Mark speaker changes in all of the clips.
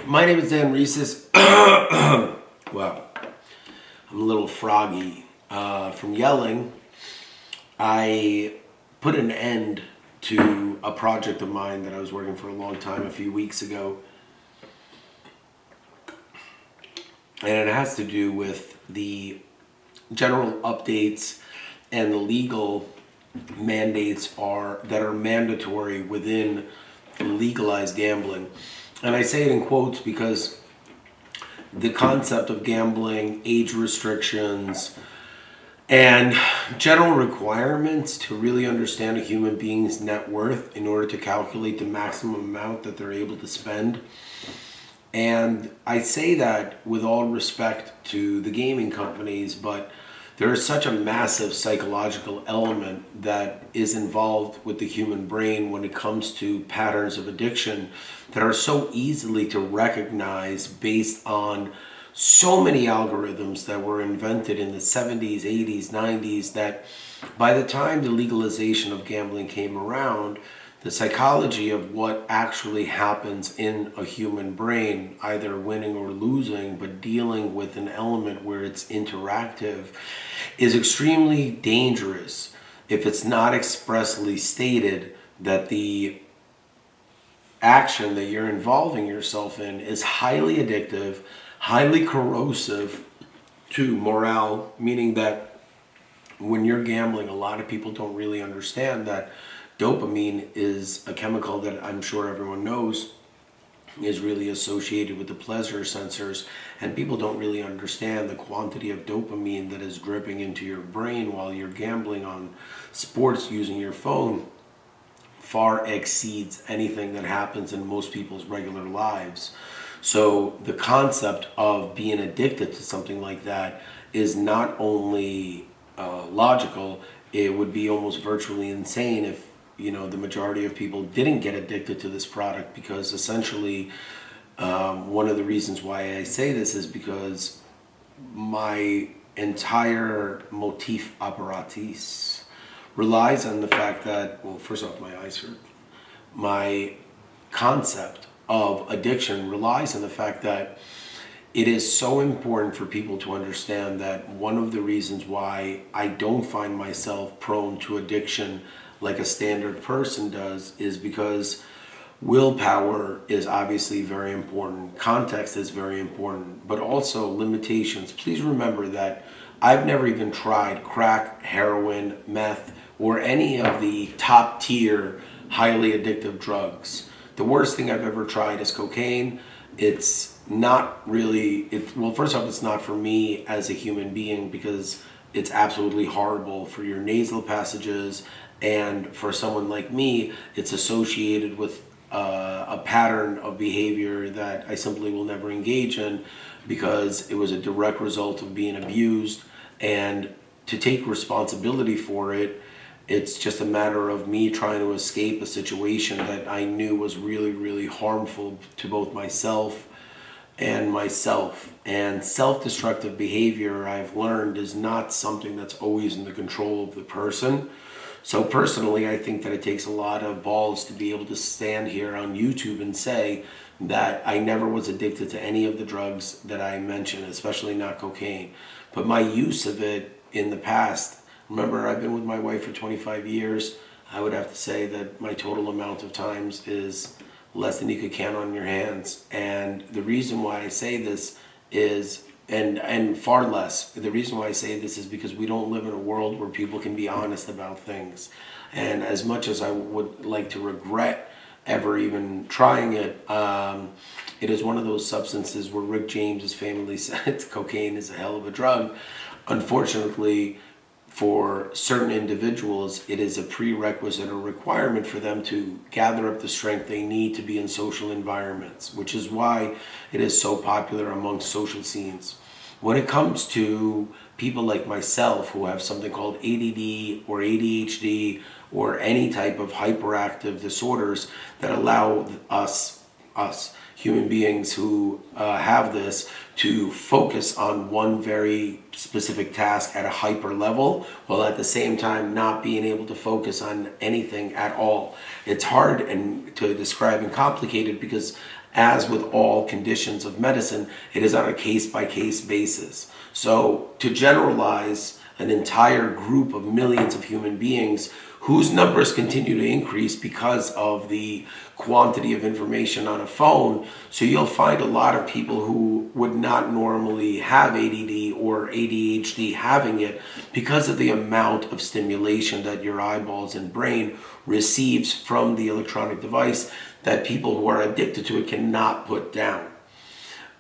Speaker 1: My name is Dan Reeses. Well, I'm a little froggy from yelling. I put an end to a project of mine that I was working for a long time a few weeks ago. And it has to do with the general updates and the legal mandates that are mandatory within legalized gambling. And I say it in quotes because the concept of gambling, age restrictions, and general requirements to really understand a human being's net worth in order to calculate the maximum amount that they're able to spend. And I say that with all respect to the gaming companies, but there is such a massive psychological element that is involved with the human brain when it comes to patterns of addiction that are so easily to recognize based on so many algorithms that were invented in the 70s, 80s, 90s, that by the time the legalization of gambling came around, the psychology of what actually happens in a human brain, either winning or losing, but dealing with an element where it's interactive, is extremely dangerous if it's not expressly stated that the action that you're involving yourself in is highly addictive, highly corrosive to morale, meaning that when you're gambling, a lot of people don't really understand that dopamine is a chemical that I'm sure everyone knows is really associated with the pleasure sensors, and people don't really understand the quantity of dopamine that is dripping into your brain while you're gambling on sports using your phone far exceeds anything that happens in most people's regular lives. So the concept of being addicted to something like that is not only logical, it would be almost virtually insane if the majority of people didn't get addicted to this product, because essentially one of the reasons why I say this is because my entire motif apparatus relies on the fact that, well, first off, my eyes hurt. My concept of addiction relies on the fact that it is so important for people to understand that one of the reasons why I don't find myself prone to addiction like a standard person does is because willpower is obviously very important. Context is very important, but also limitations. Please remember that I've never even tried crack, heroin, meth, or any of the top tier, highly addictive drugs. The worst thing I've ever tried is cocaine. It's not really, well, first off, it's not for me as a human being because it's absolutely horrible for your nasal passages. And for someone like me, it's associated with a pattern of behavior that I simply will never engage in because it was a direct result of being abused. And to take responsibility for it, it's just a matter of me trying to escape a situation that I knew was really, really harmful to both myself. And self-destructive behavior, I've learned, is not something that's always in the control of the person. So personally, I think that it takes a lot of balls to be able to stand here on YouTube and say that I never was addicted to any of the drugs that I mentioned, especially not cocaine. But my use of it in the past, remember, I've been with my wife for 25 years. I would have to say that my total amount of times is less than you could count on your hands. And the reason why I say this is, and far less, the reason why I say this is because we don't live in a world where people can be honest about things. And as much as I would like to regret ever even trying it, it is one of those substances where Rick James has famously said cocaine is a hell of a drug. Unfortunately, for certain individuals, it is a prerequisite or requirement for them to gather up the strength they need to be in social environments, which is why it is so popular amongst social scenes. When it comes to people like myself who have something called ADD or ADHD or any type of hyperactive disorders that allow us human beings who have this to focus on one very specific task at a hyper level, while at the same time not being able to focus on anything at all. It's hard and to describe and complicated because as with all conditions of medicine, it is on a case-by-case basis. So to generalize an entire group of millions of human beings whose numbers continue to increase because of the quantity of information on a phone. So you'll find a lot of people who would not normally have ADD or ADHD having it because of the amount of stimulation that your eyeballs and brain receives from the electronic device that people who are addicted to it cannot put down.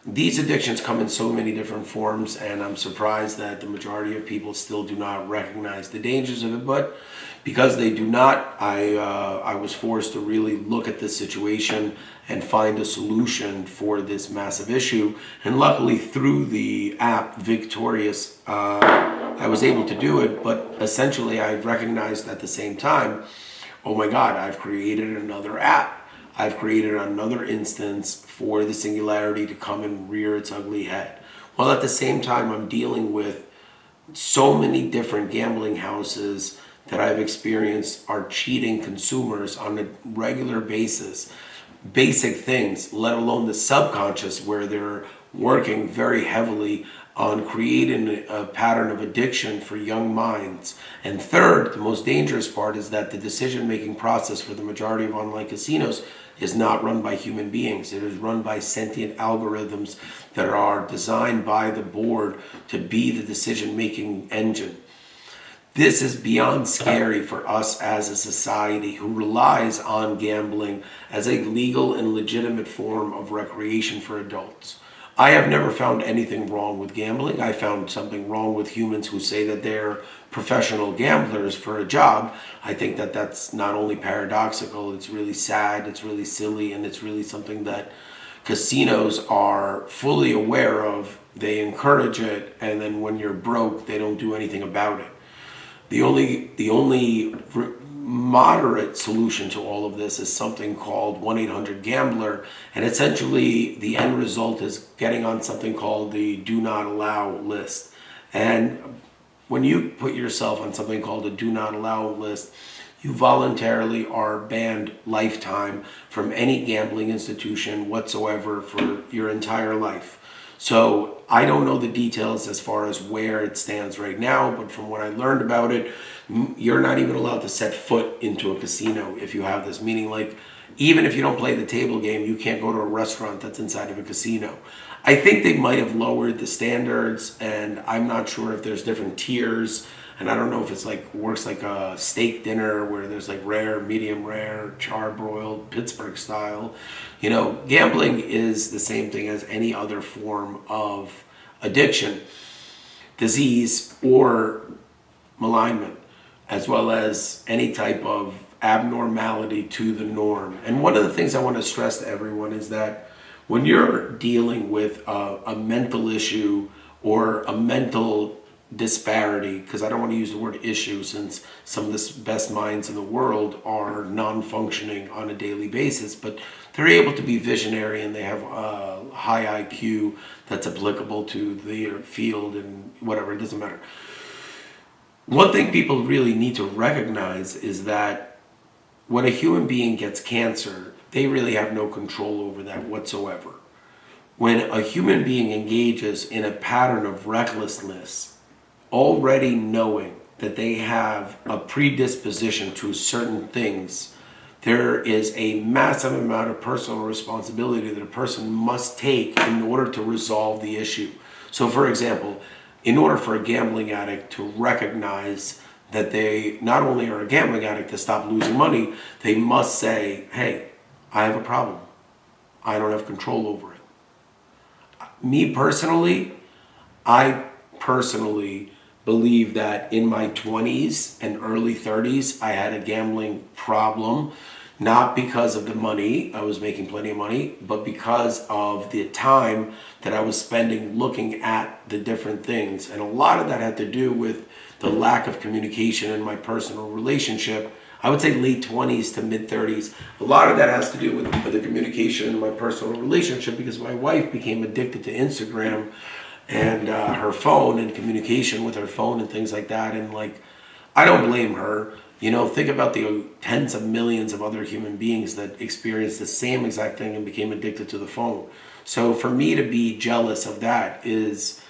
Speaker 1: These addictions come in so many different forms, and I'm surprised that the majority of people still do not recognize the dangers of it. But because they do not, I was forced to really look at this situation and find a solution for this massive issue. And luckily, through the app Victorious, I was able to do it. But essentially, I recognized at the same time, oh my God, I've created another app. I've created another instance for the singularity to come and rear its ugly head. While at the same time, I'm dealing with so many different gambling houses that I've experienced are cheating consumers on a regular basis. Basic things, let alone the subconscious, where they're working very heavily on creating a pattern of addiction for young minds. And third, the most dangerous part is that the decision-making process for the majority of online casinos is not run by human beings. It is run by sentient algorithms that are designed by the board to be the decision-making engine. This is beyond scary for us as a society who relies on gambling as a legal and legitimate form of recreation for adults. I have never found anything wrong with gambling. I found something wrong with humans who say that they're professional gamblers for a job. I think that that's not only paradoxical, it's really sad, it's really silly, and it's really something that casinos are fully aware of. They encourage it, and then when you're broke, they don't do anything about it. The only moderate solution to all of this is something called 1-800-GAMBLER, and essentially the end result is getting on something called the Do Not Allow list. And when you put yourself on something called a Do Not Allow list, you voluntarily are banned lifetime from any gambling institution whatsoever for your entire life. So I don't know the details as far as where it stands right now, but from what I learned about it, you're not even allowed to set foot into a casino if you have this. Meaning, like, even if you don't play the table game, you can't go to a restaurant that's inside of a casino. I think they might have lowered the standards, and I'm not sure if there's different tiers. And I don't know if it's like works like a steak dinner where there's like rare, medium rare, charbroiled, Pittsburgh style. You know, gambling is the same thing as any other form of addiction, disease, or malignment, as well as any type of abnormality to the norm. And one of the things I want to stress to everyone is that when you're dealing with a mental issue or a mental disparity, because I don't want to use the word issue since some of the best minds in the world are non-functioning on a daily basis, but they're able to be visionary and they have a high IQ that's applicable to their field and whatever, it doesn't matter. One thing people really need to recognize is that when a human being gets cancer, they really have no control over that whatsoever. When a human being engages in a pattern of recklessness, already knowing that they have a predisposition to certain things, there is a massive amount of personal responsibility that a person must take in order to resolve the issue. So, for example, in order for a gambling addict to recognize that they not only are a gambling addict to stop losing money, they must say, hey, I have a problem. I don't have control over it. Me personally, I believe that in my 20s and early 30s, I had a gambling problem, not because of the money, I was making plenty of money, but because of the time that I was spending looking at the different things. And a lot of that had to do with the lack of communication in my personal relationship. I would say late 20s to mid 30s. A lot of that has to do with the communication in my personal relationship because my wife became addicted to Instagram and her phone and communication with her phone and things like that. And like, I don't blame her. You know, think about the tens of millions of other human beings that experienced the same exact thing and became addicted to the phone. So for me to be jealous of that is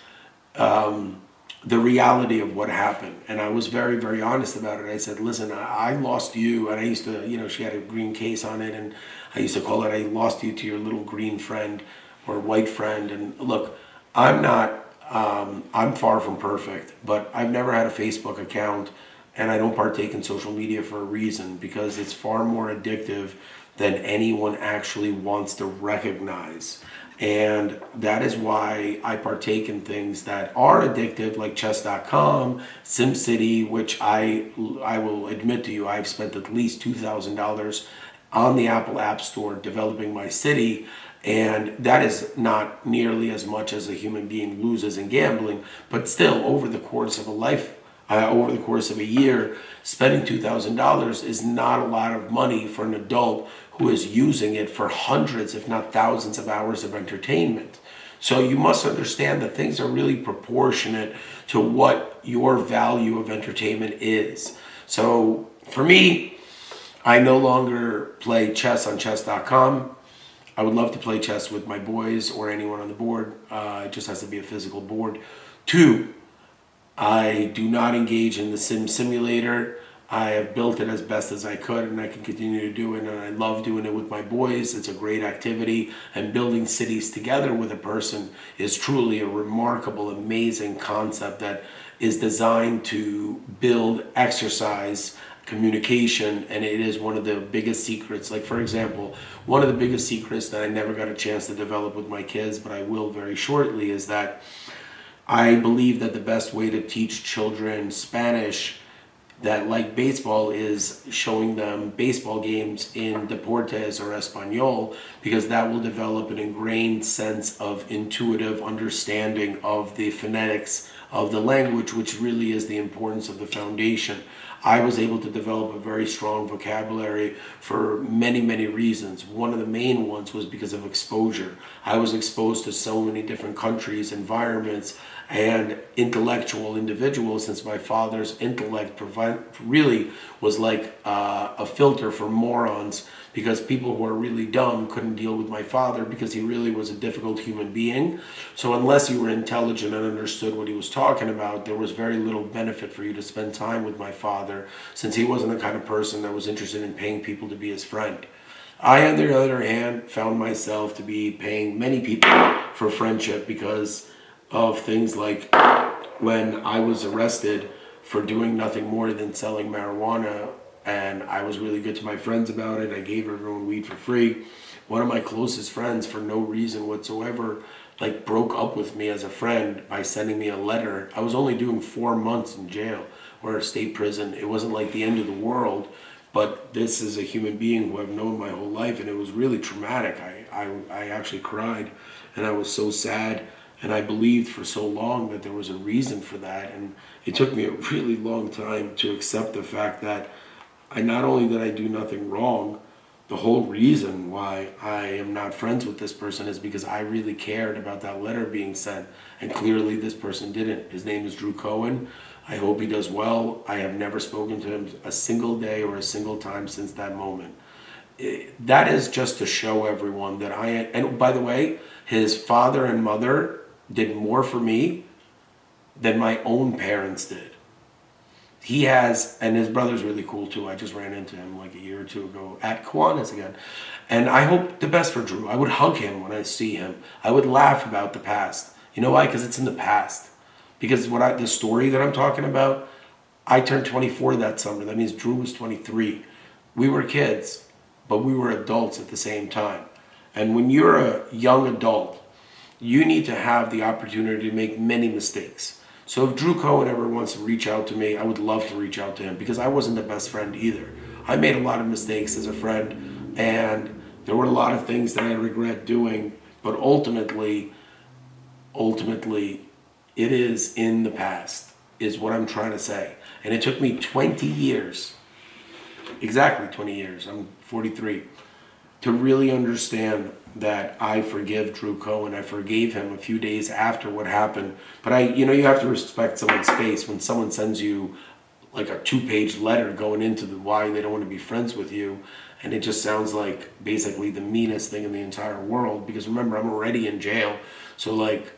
Speaker 1: the reality of what happened. And I was very, very honest about it. I said, listen, I lost you. And I used to, you know, she had a green case on it. And I used to call it, I lost you to your little green friend or white friend. And look, I'm not, I'm far from perfect, but I've never had a Facebook account. And I don't partake in social media for a reason, because it's far more addictive than anyone actually wants to recognize. And that is why I partake in things that are addictive, like chess.com, SimCity, which I will admit to you, I've spent at least $2,000 on the Apple App Store developing my city. And that is not nearly as much as a human being loses in gambling, but still, over the course of a life, over the course of a year, spending $2,000 is not a lot of money for an adult who is using it for hundreds, if not thousands, of hours of entertainment. So you must understand that things are really proportionate to what your value of entertainment is. So for me, I no longer play chess on chess.com. I would love to play chess with my boys or anyone on the board. It just has to be a physical board. 2, I do not engage in the simulator. I have built it as best as I could, and I can continue to do it, and I love doing it with my boys. It's a great activity, and building cities together with a person is truly a remarkable, amazing concept that is designed to build exercise, communication, and it is one of the biggest secrets. Like, for example, one of the biggest secrets that I never got a chance to develop with my kids, but I will very shortly, is that I believe that the best way to teach children Spanish that like baseball is showing them baseball games in Deportes or Espanol, because that will develop an ingrained sense of intuitive understanding of the phonetics of the language, which really is the importance of the foundation. I was able to develop a very strong vocabulary for many, many reasons. One of the main ones was because of exposure. I was exposed to so many different countries, environments, and intellectual individuals, since my father's intellect really was like a filter for morons, because people who are really dumb couldn't deal with my father because he really was a difficult human being. So unless you were intelligent and understood what he was talking about, there was very little benefit for you to spend time with my father, since he wasn't the kind of person that was interested in paying people to be his friend. I, on the other hand, found myself to be paying many people for friendship because of things like when I was arrested for doing nothing more than selling marijuana, and I was really good to my friends about it. I gave everyone weed for free. One of my closest friends, for no reason whatsoever, like broke up with me as a friend by sending me a letter. I was only doing 4 months in jail or a state prison. It wasn't like the end of the world, but this is a human being who I've known my whole life, and it was really traumatic. I actually cried, and I was so sad. And I believed for so long that there was a reason for that. And it took me a really long time to accept the fact that not only did I do nothing wrong, the whole reason why I am not friends with this person is because I really cared about that letter being sent. And clearly this person didn't. His name is Drew Cohen. I hope he does well. I have never spoken to him a single day or a single time since that moment. That is just to show everyone that and by the way, his father and mother did more for me than my own parents did. He has, and his brother's really cool too. I just ran into him like a year or two ago at Kiwanis again. And I hope the best for Drew. I would hug him when I see him. I would laugh about the past. You know why? Because it's in the past. Because the story that I'm talking about, I turned 24 that summer. That means Drew was 23. We were kids, but we were adults at the same time. And when you're a young adult, you need to have the opportunity to make many mistakes. So if Drew Cohen ever wants to reach out to me, I would love to reach out to him, because I wasn't the best friend either. I made a lot of mistakes as a friend, and there were a lot of things that I regret doing, but ultimately, it is in the past, is what I'm trying to say. And it took me 20 years, exactly 20 years, I'm 43, to really understand that I forgive Drew Cohen. I forgave him a few days after what happened. But you have to respect someone's space. When someone sends you like a 2-page letter going into why they don't want to be friends with you. And it just sounds like basically the meanest thing in the entire world, because remember, I'm already in jail. So like,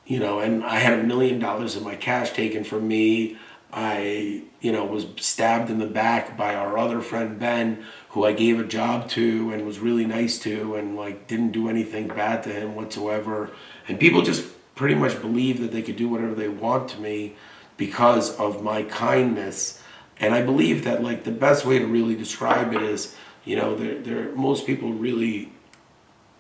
Speaker 1: and I had $1 million of my cash taken from me. I, was stabbed in the back by our other friend, Ben, who I gave a job to and was really nice to, and like didn't do anything bad to him whatsoever. And people just pretty much believe that they could do whatever they want to me because of my kindness. And I believe that like the best way to really describe it is, most people really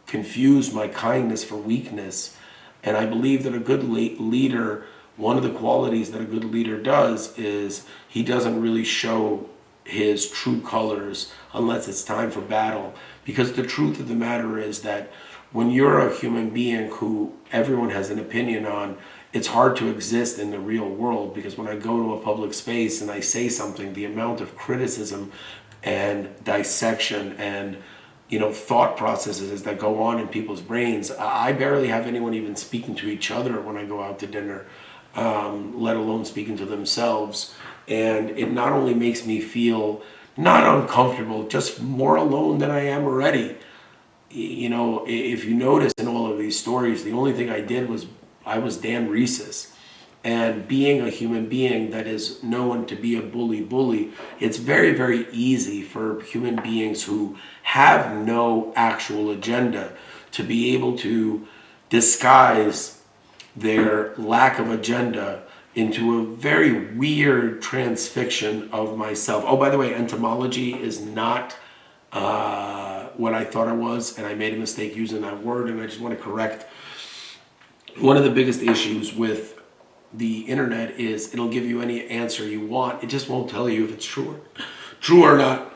Speaker 1: confuse my kindness for weakness. And I believe that a good leader, one of the qualities that a good leader does is he doesn't really show his true colors unless it's time for battle. Because the truth of the matter is that when you're a human being who everyone has an opinion on, it's hard to exist in the real world. Because when I go to a public space and I say something, the amount of criticism and dissection and thought processes that go on in people's brains, I barely have anyone even speaking to each other when I go out to dinner, let alone speaking to themselves. And it not only makes me feel not uncomfortable, just more alone than I am already. If you notice in all of these stories, the only thing I did was I was Dan Rhesus. And being a human being that is known to be a bully, it's very, very easy for human beings who have no actual agenda to be able to disguise their lack of agenda into a very weird transfixion of myself. Oh, by the way, entomology is not what I thought it was, and I made a mistake using that word, and I just want to correct. One of the biggest issues with the internet is it'll give you any answer you want. It just won't tell you if it's true or not.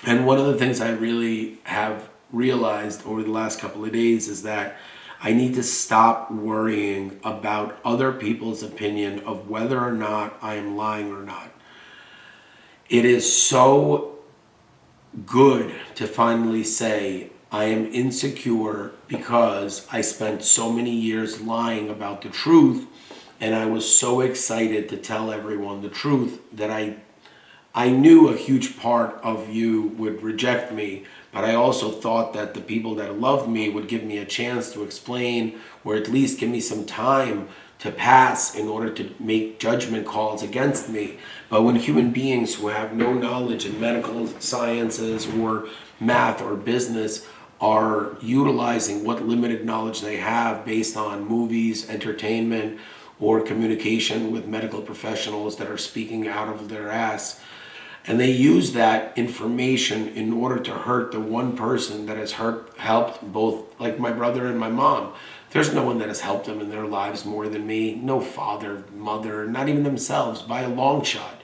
Speaker 1: And one of the things I really have realized over the last couple of days is that I need to stop worrying about other people's opinion of whether or not I am lying or not. It is so good to finally say I am insecure because I spent so many years lying about the truth. And I was so excited to tell everyone the truth that I knew a huge part of you would reject me, but I also thought that the people that loved me would give me a chance to explain, or at least give me some time to pass in order to make judgment calls against me. But when human beings who have no knowledge in medical sciences or math or business are utilizing what limited knowledge they have based on movies, entertainment, or communication with medical professionals that are speaking out of their ass, and they use that information in order to hurt the one person that has helped both, like my brother and my mom. There's no one that has helped them in their lives more than me. No father, mother, not even themselves, by a long shot.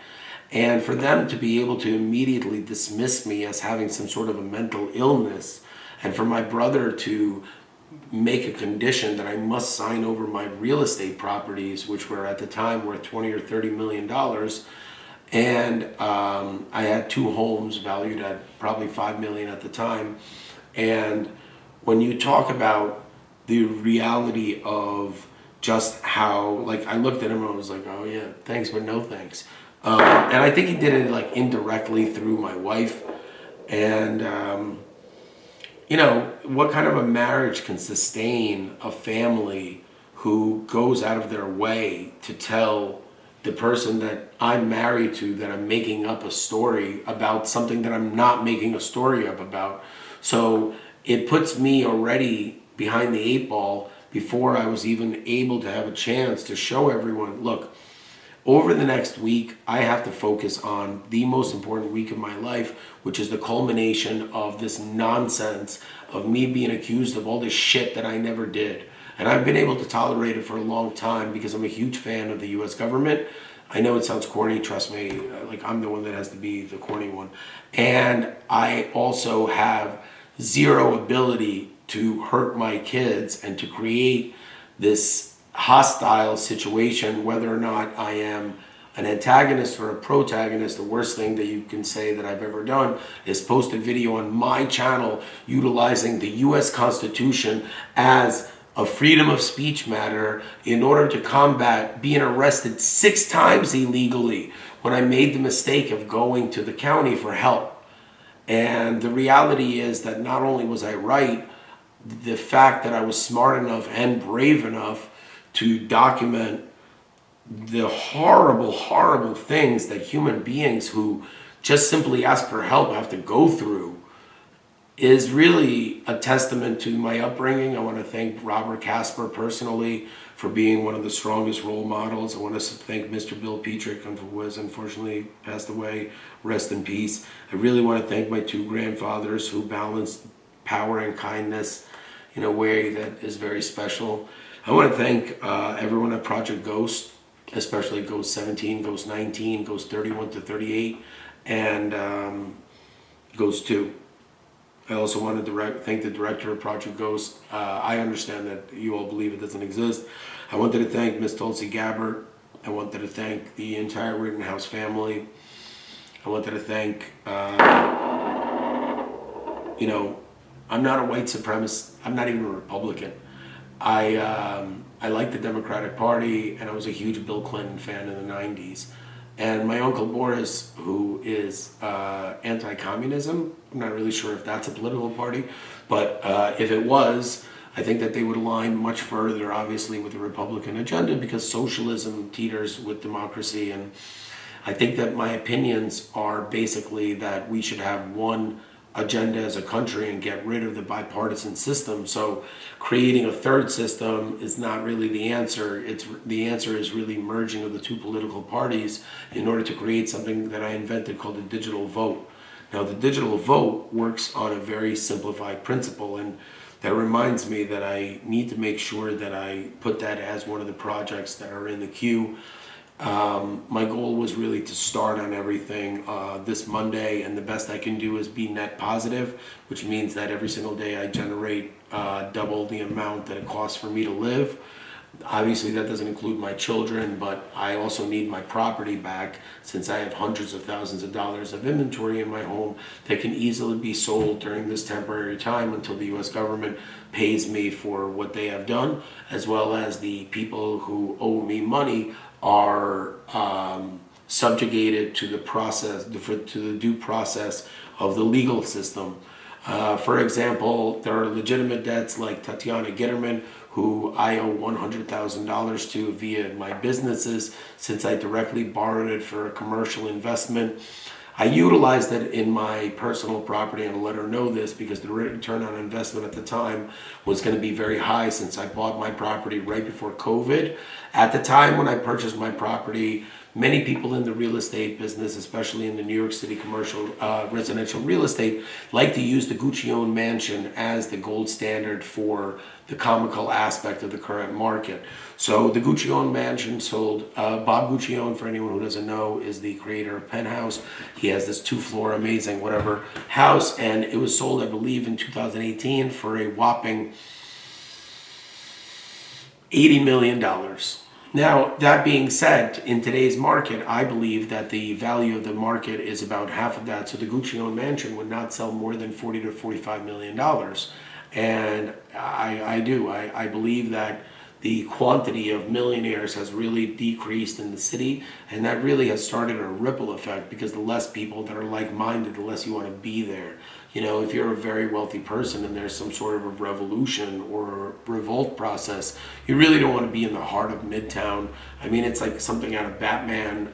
Speaker 1: And for them to be able to immediately dismiss me as having some sort of a mental illness, and for my brother to make a condition that I must sign over my real estate properties, which were at the time worth $20 or $30 million. And I had 2 homes valued at probably $5 million at the time. And when you talk about the reality of just how, like, I looked at him and I was like, oh yeah, thanks, but no thanks. And I think he did it like indirectly through my wife. And what kind of a marriage can sustain a family who goes out of their way to tell the person that I'm married to that I'm making up a story about something that I'm not making a story up about? So it puts me already behind the 8 ball before I was even able to have a chance to show everyone, look, over the next week, I have to focus on the most important week of my life, which is the culmination of this nonsense of me being accused of all this shit that I never did. And I've been able to tolerate it for a long time because I'm a huge fan of the US government. I know it sounds corny, trust me, like I'm the one that has to be the corny one. And I also have zero ability to hurt my kids and to create this hostile situation, whether or not I am an antagonist or a protagonist. The worst thing that you can say that I've ever done is post a video on my channel utilizing the US Constitution as a freedom of speech matter in order to combat being arrested 6 times illegally when I made the mistake of going to the county for help. And the reality is that not only was I right, the fact that I was smart enough and brave enough to document the horrible, horrible things that human beings who just simply ask for help have to go through is really a testament to my upbringing. I want to thank Robert Casper personally for being one of the strongest role models. I want to thank Mr. Bill Petrick, who has unfortunately passed away. Rest in peace. I really want to thank my two grandfathers who balanced power and kindness in a way that is very special. I want to thank everyone at Project Ghost, especially Ghost 17, Ghost 19, Ghost 31 to 38, and Ghost 2. I also want to thank the director of Project Ghost. I understand that you all believe it doesn't exist. I wanted to thank Ms. Tulsi Gabbard. I wanted to thank the entire Rittenhouse family. I wanted to thank, I'm not a white supremacist. I'm not even a Republican. I like the Democratic Party, and I was a huge Bill Clinton fan in the 90s. And my uncle Boris, who is anti-communism, I'm not really sure if that's a political party, but if it was, I think that they would align much further, obviously, with the Republican agenda, because socialism teeters with democracy. And I think that my opinions are basically that we should have one agenda as a country and get rid of the bipartisan system. So creating a third system is not really the answer. The answer is really merging of the two political parties in order to create something that I invented called the digital vote. Now, the digital vote works on a very simplified principle, and that reminds me that I need to make sure that I put that as one of the projects that are in the queue. My goal was really to start on everything this Monday, and the best I can do is be net positive, which means that every single day I generate double the amount that it costs for me to live. Obviously that doesn't include my children, but I also need my property back, since I have hundreds of thousands of dollars of inventory in my home that can easily be sold during this temporary time until the U.S. government pays me for what they have done, as well as the people who owe me money are subjugated to the process, to the due process of the legal system. For example, there are legitimate debts like Tatiana Gitterman, who I owe $100,000 to via my businesses, since I directly borrowed it for a commercial investment. I utilized it in my personal property, and I'll let her know this because the return on investment at the time was going to be very high, since I bought my property right before COVID. At the time when I purchased my property, many people in the real estate business, especially in the New York City commercial residential real estate, like to use the Guccione mansion as the gold standard for the comical aspect of the current market. So the Guccione mansion sold. Bob Guccione, for anyone who doesn't know, is the creator of Penthouse. He has this 2-floor amazing whatever house, and it was sold, I believe, in 2018 for a whopping $80 million. Now, that being said, in today's market, I believe that the value of the market is about half of that. So the Guccione mansion would not sell more than $40 to $45 million. And I believe that the quantity of millionaires has really decreased in the city, and that really has started a ripple effect, because the less people that are like-minded, the less you want to be there. You know, if you're a very wealthy person and there's some sort of a revolution or revolt process, you really don't want to be in the heart of Midtown. I mean, it's like something out of Batman,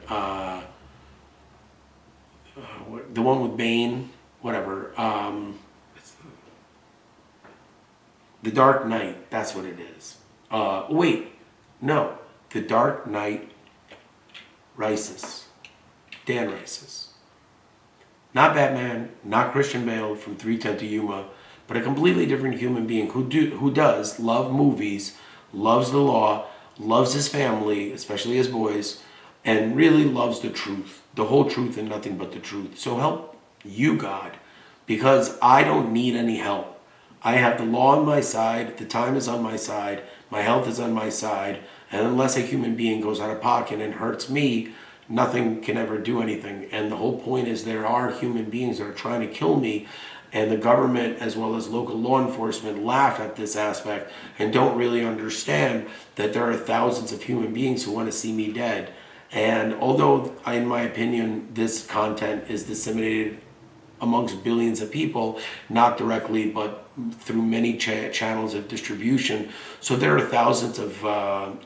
Speaker 1: the one with Bane, whatever. The Dark Knight, that's what it is. The Dark Knight Rises. Dan Rises. Not Batman, not Christian Bale from 3:10 to Yuma, but a completely different human being who does love movies, loves the law, loves his family, especially his boys, and really loves the truth, the whole truth and nothing but the truth. So help you, God, because I don't need any help. I have the law on my side, the time is on my side, my health is on my side, and unless a human being goes out of pocket and hurts me, nothing can ever do anything. And the whole point is there are human beings that are trying to kill me, and the government as well as local law enforcement laugh at this aspect and don't really understand that there are thousands of human beings who want to see me dead. And although, in my opinion, this content is disseminated amongst billions of people, not directly, but through many channels of distribution. So there are thousands of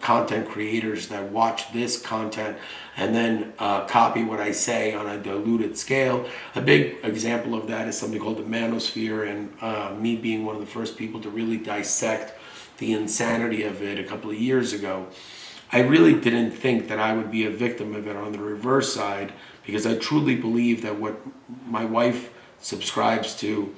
Speaker 1: content creators that watch this content and then copy what I say on a diluted scale. A big example of that is something called the manosphere, and me being one of the first people to really dissect the insanity of it a couple of years ago. I really didn't think that I would be a victim of it on the reverse side, because I truly believe that what my wife subscribes to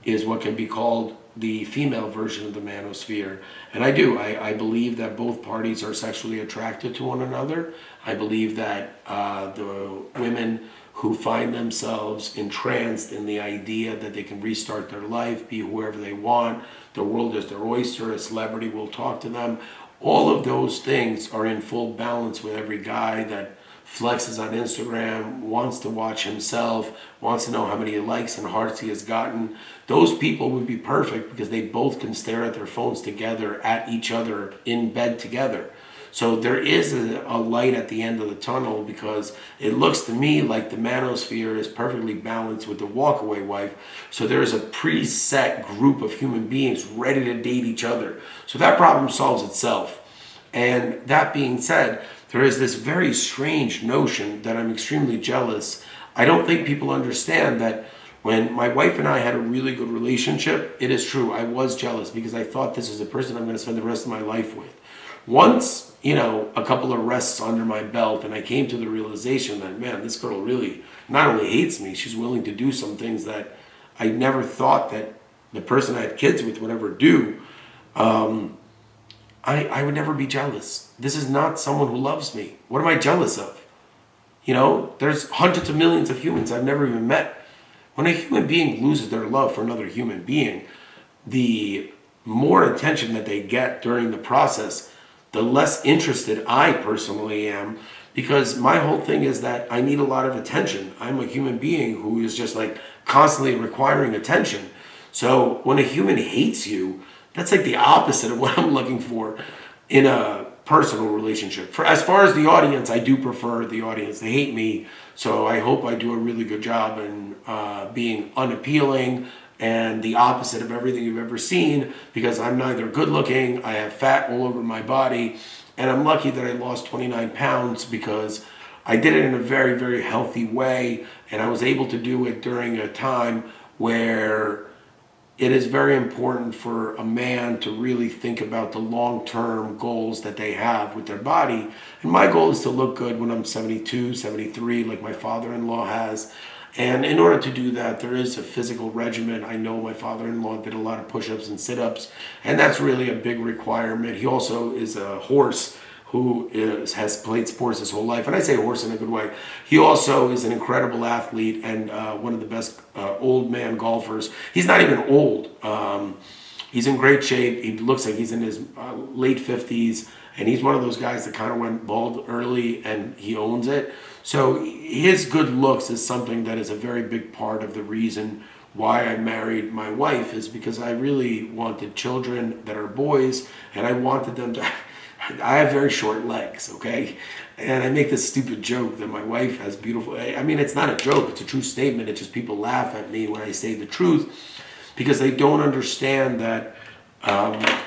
Speaker 1: is what can be called the female version of the manosphere. And I do. I believe that both parties are sexually attracted to one another. I believe that the women who find themselves entranced in the idea that they can restart their life, be whoever they want, the world is their oyster, a celebrity will talk to them. All of those things are in full balance with every guy that flexes on Instagram, wants to watch himself, wants to know how many likes and hearts he has gotten. Those people would be perfect because they both can stare at their phones together, at each other, in bed together. So there is a light at the end of the tunnel, because it looks to me like the manosphere is perfectly balanced with the walkaway wife. So there is a preset group of human beings ready to date each other. So that problem solves itself. And that being said, there is this very strange notion that I'm extremely jealous. I don't think people understand that when my wife and I had a really good relationship, it is true, I was jealous because I thought this is the person I'm going to spend the rest of my life with. Once, a couple of rests under my belt, and I came to the realization that, man, this girl really not only hates me, she's willing to do some things that I never thought that the person I had kids with would ever do. I would never be jealous. This is not someone who loves me. What am I jealous of? There's hundreds of millions of humans I've never even met. When a human being loses their love for another human being, the more attention that they get during the process, the less interested I personally am, because my whole thing is that I need a lot of attention. I'm a human being who is just like constantly requiring attention. So when a human hates you, that's like the opposite of what I'm looking for in a personal relationship. For as far as the audience, I do prefer the audience. They hate me, so I hope I do a really good job in being unappealing and the opposite of everything you've ever seen, because I'm neither good looking, I have fat all over my body, and I'm lucky that I lost 29 pounds because I did it in a very, very healthy way, and I was able to do it during a time where it is very important for a man to really think about the long-term goals that they have with their body. And my goal is to look good when I'm 72, 73, like my father-in-law has. And in order to do that, there is a physical regimen. I know my father-in-law did a lot of push-ups and sit-ups, and that's really a big requirement. He also is a horse who has played sports his whole life. And I say horse in a good way. He also is an incredible athlete and one of the best old man golfers. He's not even old. He's in great shape. He looks like he's in his late 50s. And he's one of those guys that kind of went bald early, and he owns it. So his good looks is something that is a very big part of the reason why I married my wife, is because I really wanted children that are boys, and I wanted them to... I have very short legs, okay? And I make this stupid joke that my wife has beautiful... I mean, it's not a joke. It's a true statement. It's just people laugh at me when I say the truth, because they don't understand that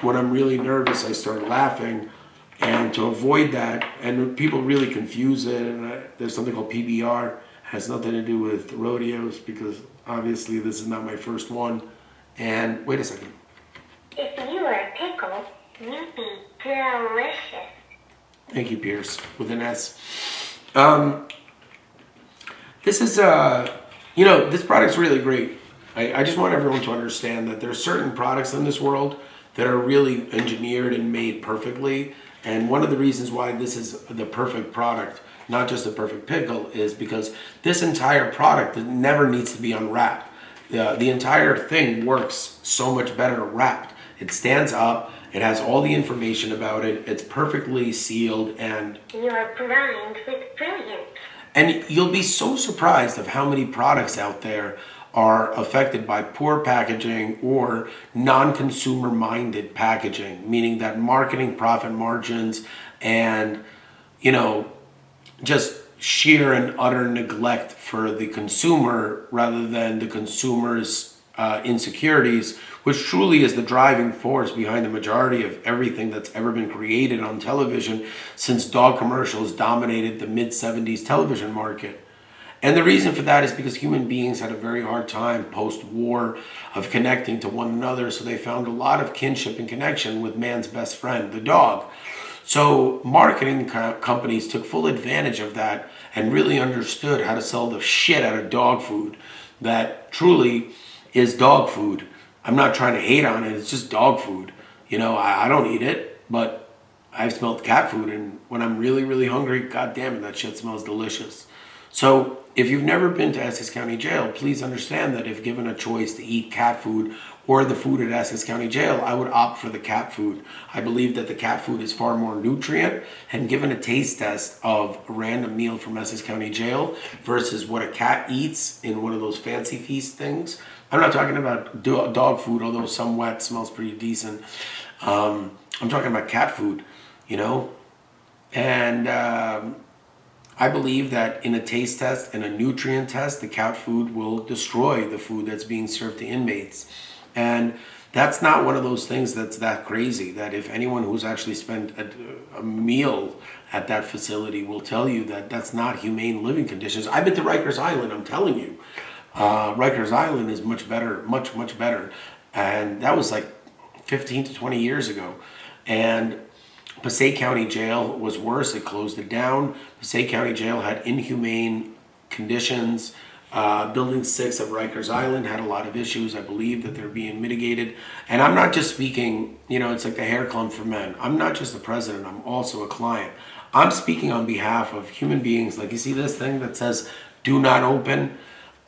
Speaker 1: when I'm really nervous, I start laughing. And to avoid that, and people really confuse it, and there's something called PBR, has nothing to do with rodeos, because obviously this is not my first one. And wait a second.
Speaker 2: If you were a pickle, you'd be delicious.
Speaker 1: Thank you, Pierce, with an S. This is, this product's really great. I just want everyone to understand that there are certain products in this world that are really engineered and made perfectly. And one of the reasons why this is the perfect product, not just the perfect pickle, is because this entire product never needs to be unwrapped. The entire thing works so much better wrapped. It stands up, it has all the information about it, it's perfectly sealed, and
Speaker 2: you're primed with brilliance.
Speaker 1: And you'll be so surprised of how many products out there are affected by poor packaging or non-consumer minded packaging, meaning that marketing profit margins and, just sheer and utter neglect for the consumer rather than the consumer's insecurities, which truly is the driving force behind the majority of everything that's ever been created on television since dog commercials dominated the mid 70s television market. And the reason for that is because human beings had a very hard time post-war of connecting to one another, so they found a lot of kinship and connection with man's best friend, the dog. So marketing companies took full advantage of that and really understood how to sell the shit out of dog food that truly is dog food. I'm not trying to hate on it, it's just dog food. You know, I don't eat it, but I've smelled cat food, and when I'm really, really hungry, god damn it, that shit smells delicious. So if you've never been to Essex County Jail, please understand that if given a choice to eat cat food or the food at Essex County Jail, I would opt for the cat food. I believe that the cat food is far more nutrient, and given a taste test of a random meal from Essex County Jail versus what a cat eats in one of those fancy feast things. I'm not talking about dog food, although some wet smells pretty decent. I'm talking about cat food, you know? And I believe that in a taste test and a nutrient test, the cat food will destroy the food that's being served to inmates. And that's not one of those things that's that crazy, that if anyone who's actually spent a meal at that facility will tell you that that's not humane living conditions. I've been to Rikers Island, I'm telling you. Rikers Island is much better, much, much better. And that was like 15 to 20 years ago. And Passaic County Jail was worse. It closed it down. Passaic County Jail had inhumane conditions. Building 6 of Rikers Island had a lot of issues. I believe that they're being mitigated. And I'm not just speaking, you know, it's like the hair club for men. I'm not just the president. I'm also a client. I'm speaking on behalf of human beings. Like, you see this thing that says, do not open?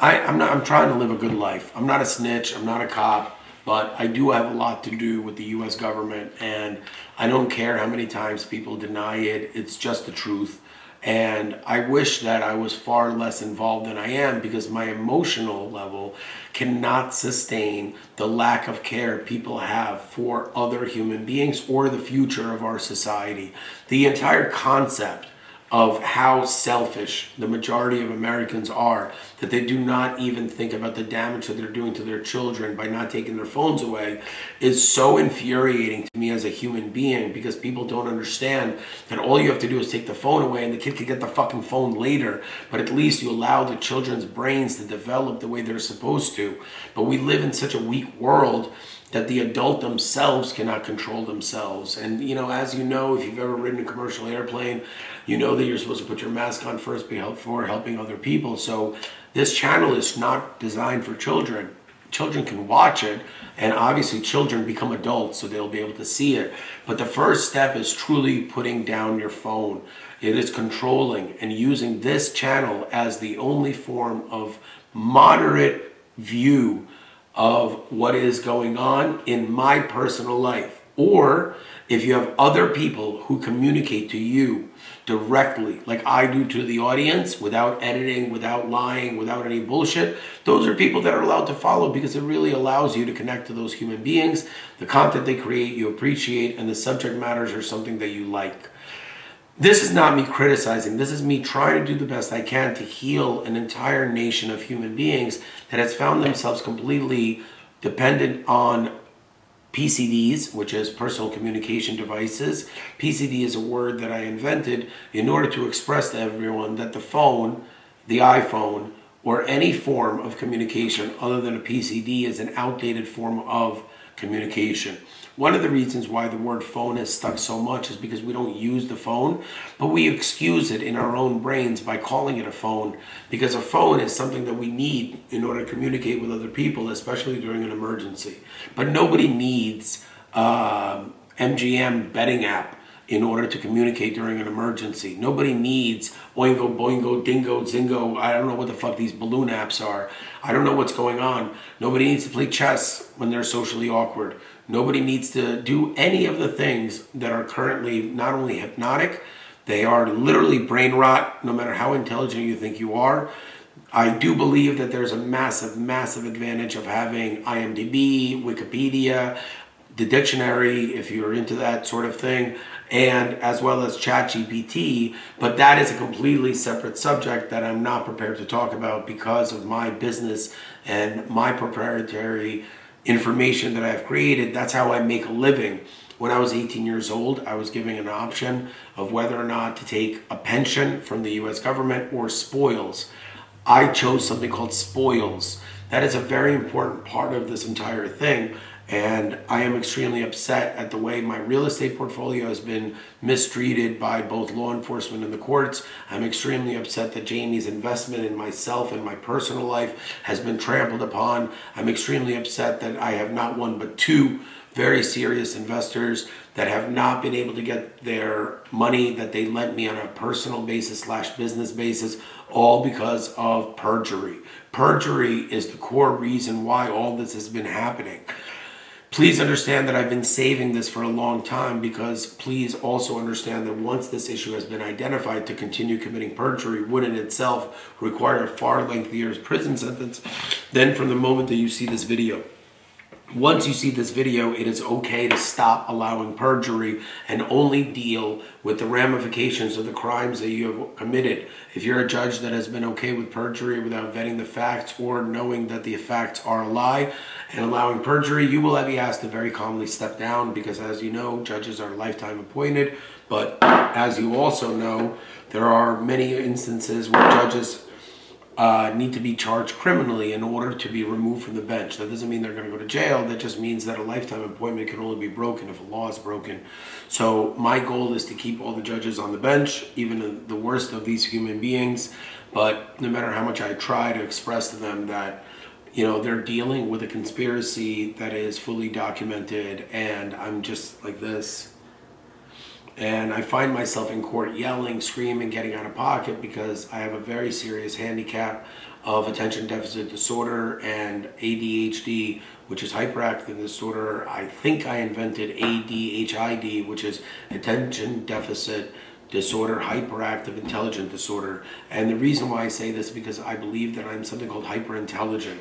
Speaker 1: I'm trying to live a good life. I'm not a snitch. I'm not a cop. But I do have a lot to do with the U.S. government, and I don't care how many times people deny it. It's just the truth. And I wish that I was far less involved than I am, because my emotional level cannot sustain the lack of care people have for other human beings or the future of our society. The entire concept of how selfish the majority of Americans are, that they do not even think about the damage that they're doing to their children by not taking their phones away, is so infuriating to me as a human being, because people don't understand that all you have to do is take the phone away and the kid can get the fucking phone later, but at least you allow the children's brains to develop the way they're supposed to. But we live in such a weak world that the adult themselves cannot control themselves. And, you know, as you know, if you've ever ridden a commercial airplane, you know that you're supposed to put your mask on first before helping other people. So this channel is not designed for children. Children can watch it, and obviously children become adults, so they'll be able to see it. But the first step is truly putting down your phone. It is controlling and using this channel as the only form of moderate view of what is going on in my personal life. Or if you have other people who communicate to you directly, like I do to the audience, without editing, without lying, without any bullshit, those are people that are allowed to follow, because it really allows you to connect to those human beings. The content they create, you appreciate, and the subject matters are something that you like. This is not me criticizing. This is me trying to do the best I can to heal an entire nation of human beings that has found themselves completely dependent on PCDs, which is personal communication devices. PCD is a word that I invented in order to express to everyone that the phone, the iPhone, or any form of communication other than a PCD is an outdated form of communication. One of the reasons why the word phone has stuck so much is because we don't use the phone, but we excuse it in our own brains by calling it a phone, because a phone is something that we need in order to communicate with other people, especially during an emergency. But nobody needs MGM betting app in order to communicate during an emergency. Nobody needs Oingo, Boingo, Dingo, Zingo. I don't know what the fuck these balloon apps are. I don't know what's going on. Nobody needs to play chess when they're socially awkward. Nobody needs to do any of the things that are currently not only hypnotic, they are literally brain rot, no matter how intelligent you think you are. I do believe that there's a massive, massive advantage of having IMDb, Wikipedia, the dictionary, if you're into that sort of thing, and as well as ChatGPT, but that is a completely separate subject that I'm not prepared to talk about because of my business and my proprietary information that I've created. That's how I make a living. When I was 18 years old, I was given an option of whether or not to take a pension from the US government or spoils. I chose something called spoils. That is a very important part of this entire thing. And I am extremely upset at the way my real estate portfolio has been mistreated by both law enforcement and the courts. I'm extremely upset that Jamie's investment in myself and my personal life has been trampled upon. I'm extremely upset that I have not one but two very serious investors that have not been able to get their money that they lent me on a personal basis / business basis, all because of perjury. Perjury is the core reason why all this has been happening. Please understand that I've been saving this for a long time, because please also understand that once this issue has been identified, to continue committing perjury would in itself require a far lengthier prison sentence than from the moment that you see this video. Once you see this video, it is okay to stop allowing perjury and only deal with the ramifications of the crimes that you have committed. If you're a judge that has been okay with perjury without vetting the facts or knowing that the facts are a lie and allowing perjury, you will be asked to very calmly step down, because as you know, judges are lifetime appointed. But as you also know, there are many instances where judges need to be charged criminally in order to be removed from the bench. That doesn't mean they're going to go to jail. That just means that a lifetime appointment can only be broken if a law is broken. So my goal is to keep all the judges on the bench, even the worst of these human beings. But no matter how much I try to express to them that, you know, they're dealing with a conspiracy that is fully documented, and I'm just like this. And I find myself in court yelling, screaming, getting out of pocket, because I have a very serious handicap of attention deficit disorder and ADHD, which is hyperactive disorder. I think I invented ADHID, which is attention deficit disorder, hyperactive intelligent disorder. And the reason why I say this is because I believe that I'm something called hyperintelligent.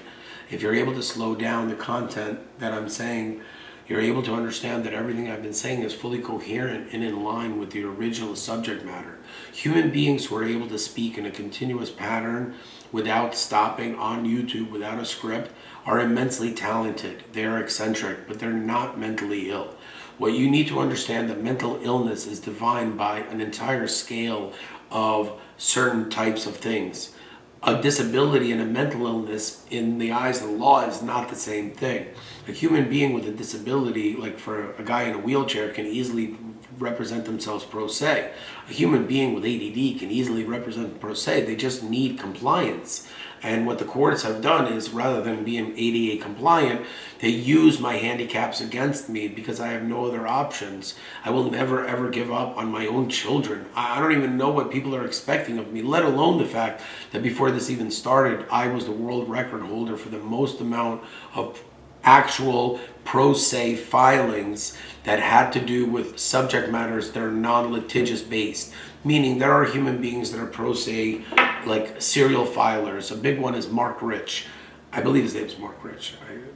Speaker 1: If you're able to slow down the content that I'm saying, you're able to understand that everything I've been saying is fully coherent and in line with the original subject matter. Human beings who are able to speak in a continuous pattern without stopping on YouTube, without a script, are immensely talented. They're eccentric, but they're not mentally ill. What you need to understand, that mental illness is defined by an entire scale of certain types of things. A disability and a mental illness in the eyes of the law is not the same thing. A human being with a disability, like for a guy in a wheelchair, can easily represent themselves pro se. A human being with ADD can easily represent pro se. They just need compliance. And what the courts have done is, rather than being ADA compliant, they use my handicaps against me because I have no other options. I will never ever give up on my own children. I don't even know what people are expecting of me, let alone the fact that before this even started, I was the world record holder for the most amount of actual pro se filings that had to do with subject matters that are non-litigious based. Meaning there are human beings that are pro se, like serial filers. A big one is Mark Rich. I believe his name's Mark Rich.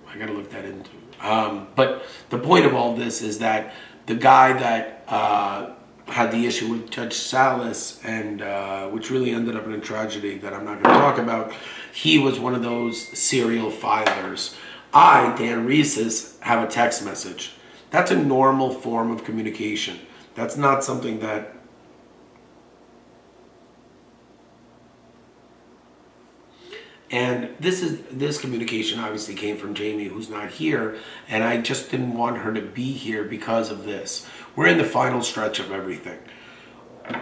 Speaker 1: I gotta look that into. But the point of all this is that the guy that had the issue with Judge Salas, and which really ended up in a tragedy that I'm not going to talk about, he was one of those serial filers. I, Dan Rieses, have a text message. That's a normal form of communication. That's not something that And this communication obviously came from Jamie, who's not here, and I just didn't want her to be here because of this. We're in the final stretch of everything.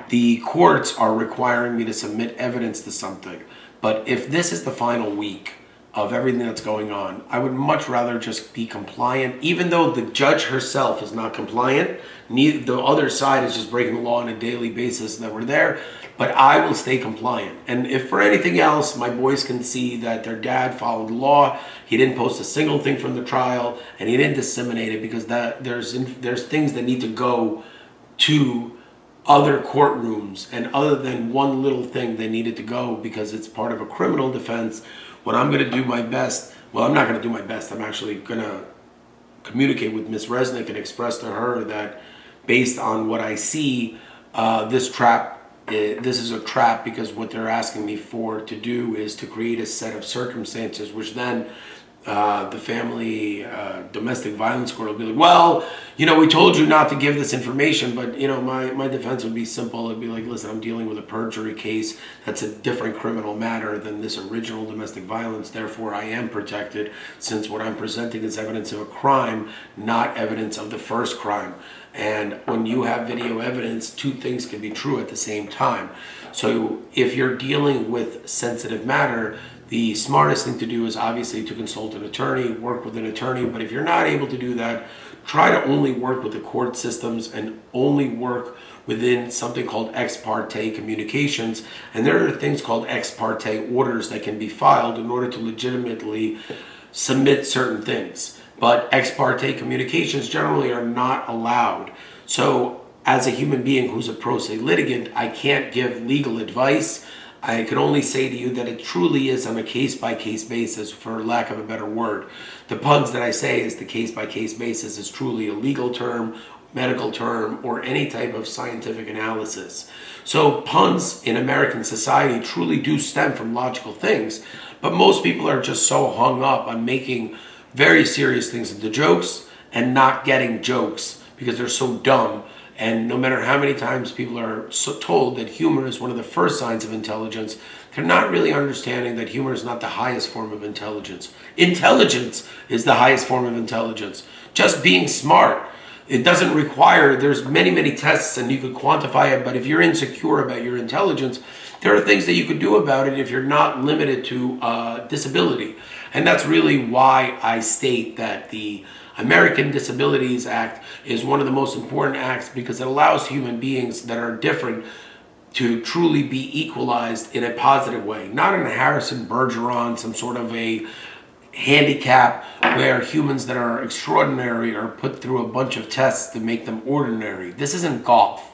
Speaker 1: The courts are requiring me to submit evidence to something, but if this is the final week of everything that's going on, I would much rather just be compliant, even though the judge herself is not compliant. The other side is just breaking the law on a daily basis that we're there. But I will stay compliant. And if for anything else, my boys can see that their dad followed the law. He didn't post a single thing from the trial, and he didn't disseminate it, because there's things that need to go to other courtrooms, and other than one little thing they needed to go because it's part of a criminal defense. What I'm going to do my best, well, I'm not going to do my best. I'm actually going to communicate with Miss Resnick and express to her that based on what I see, this is a trap, because what they're asking me for to do is to create a set of circumstances which then the family domestic violence court will be like, well, we told you not to give this information, but my defense would be simple. It'd be like, listen, I'm dealing with a perjury case. That's a different criminal matter than this original domestic violence. Therefore, I am protected, since what I'm presenting is evidence of a crime, not evidence of the first crime. And when you have video evidence, two things can be true at the same time. So if you're dealing with sensitive matter, the smartest thing to do is obviously to consult an attorney, work with an attorney. But if you're not able to do that, try to only work with the court systems and only work within something called ex parte communications. And there are things called ex parte orders that can be filed in order to legitimately submit certain things. But ex parte communications generally are not allowed. So as a human being who's a pro se litigant, I can't give legal advice. I can only say to you that it truly is on a case-by-case basis, for lack of a better word. The puns that I say is the case-by-case basis is truly a legal term, medical term, or any type of scientific analysis. So puns in American society truly do stem from logical things, but most people are just so hung up on making very serious things into jokes and not getting jokes because they're so dumb. And no matter how many times people are told that humor is one of the first signs of intelligence, they're not really understanding that humor is not the highest form of intelligence. Intelligence is the highest form of intelligence. Just being smart. It doesn't require, there's many tests and you could quantify it, but if you're insecure about your intelligence, there are things that you could do about it if you're not limited to disability. And that's really why I state that the American Disabilities Act is one of the most important acts, because it allows human beings that are different to truly be equalized in a positive way. Not in a Harrison Bergeron, some sort of a handicap where humans that are extraordinary are put through a bunch of tests to make them ordinary. This isn't golf.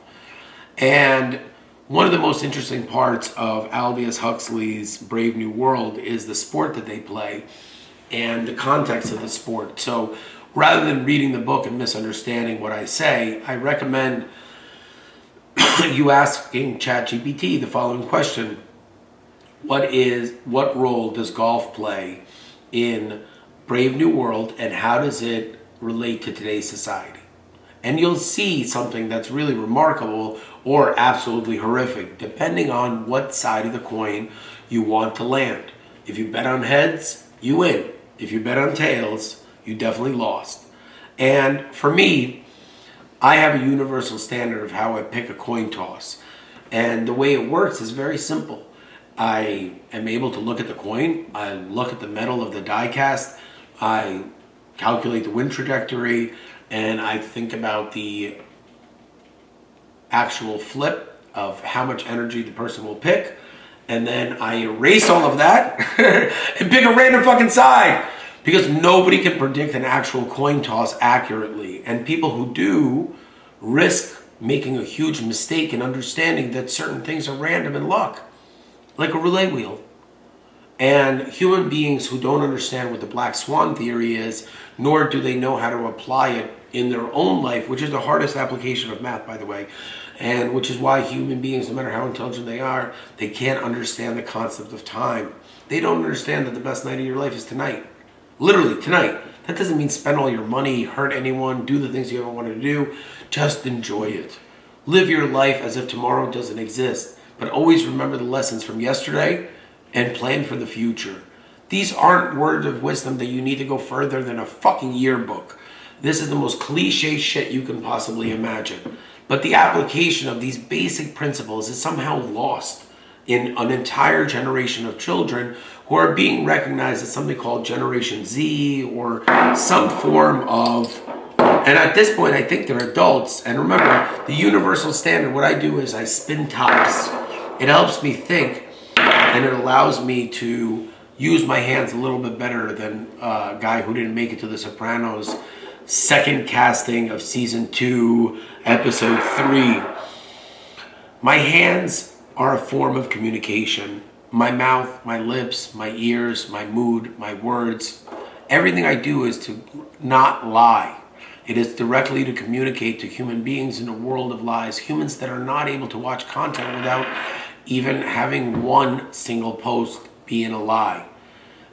Speaker 1: And one of the most interesting parts of Aldous Huxley's Brave New World is the sport that they play and the context of the sport. So rather than reading the book and misunderstanding what I say, I recommend you asking ChatGPT the following question. What role does golf play in Brave New World, and how does it relate to today's society? And you'll see something that's really remarkable or absolutely horrific, depending on what side of the coin you want to land. If you bet on heads, you win. If you bet on tails, you definitely lost. And for me, I have a universal standard of how I pick a coin toss. And the way it works is very simple. I am able to look at the coin, I look at the metal of the die cast, I calculate the wind trajectory, and I think about the actual flip of how much energy the person will pick, and then I erase all of that and pick a random fucking side, because nobody can predict an actual coin toss accurately, and people who do risk making a huge mistake in understanding that certain things are random and luck, like a roulette wheel. And human beings who don't understand what the black swan theory is, nor do they know how to apply it in their own life, which is the hardest application of math, by the way, and which is why human beings, no matter how intelligent they are, they can't understand the concept of time. They don't understand that the best night of your life is tonight. Literally, tonight. That doesn't mean spend all your money, hurt anyone, do the things you ever wanted to do. Just enjoy it. Live your life as if tomorrow doesn't exist, but always remember the lessons from yesterday and plan for the future. These aren't words of wisdom that you need to go further than a fucking yearbook. This is the most cliche shit you can possibly imagine. But the application of these basic principles is somehow lost in an entire generation of children who are being recognized as something called Generation Z or some form of, and at this point I think they're adults. And remember, the universal standard, what I do is I spin tops. It helps me think, and it allows me to use my hands a little bit better than a guy who didn't make it to The Sopranos second casting of season 2, episode 3. My hands are a form of communication. My mouth, my lips, my ears, my mood, my words, everything I do is to not lie. It is directly to communicate to human beings in a world of lies, humans that are not able to watch content without even having one single post being a lie.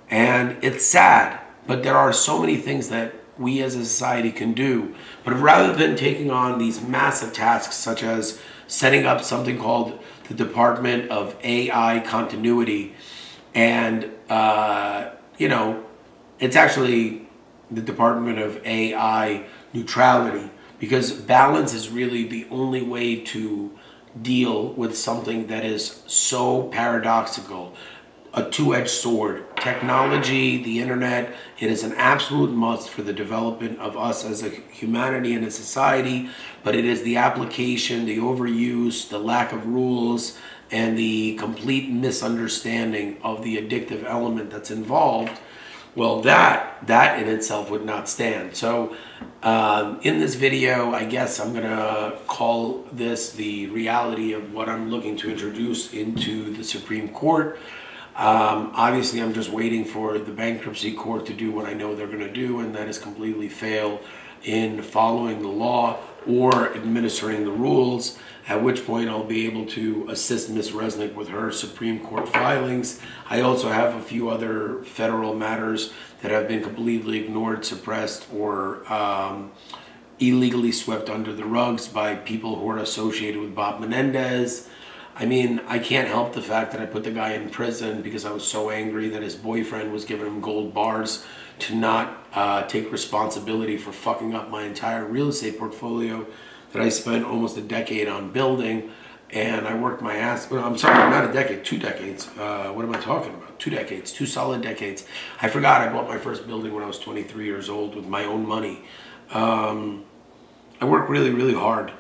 Speaker 1: And it's sad, but there are so many things that we as a society can do. But rather than taking on these massive tasks, such as setting up something called the Department of AI Continuity, and, it's actually the Department of AI Neutrality, because balance is really the only way to deal with something that is so paradoxical, a two-edged sword. Technology, the internet, it is an absolute must for the development of us as a humanity and a society, but it is the application, the overuse, the lack of rules, and the complete misunderstanding of the addictive element that's involved. Well, that in itself would not stand. So in this video, I guess I'm gonna call this the reality of what I'm looking to introduce into the Supreme Court. Obviously, I'm just waiting for the bankruptcy court to do what I know they're gonna do, and that is completely fail in following the law or administering the rules, at which point I'll be able to assist Ms. Resnick with her Supreme Court filings. I also have a few other federal matters that have been completely ignored, suppressed, or illegally swept under the rugs by people who are associated with Bob Menendez. I mean, I can't help the fact that I put the guy in prison because I was so angry that his boyfriend was giving him gold bars to not take responsibility for fucking up my entire real estate portfolio that I spent almost a decade on building. And I worked my ass, well, I'm sorry, not a decade, 2 decades. What am I talking about? 2 decades, 2 solid decades. I forgot I bought my first building when I was 23 years old with my own money. I work really, really hard.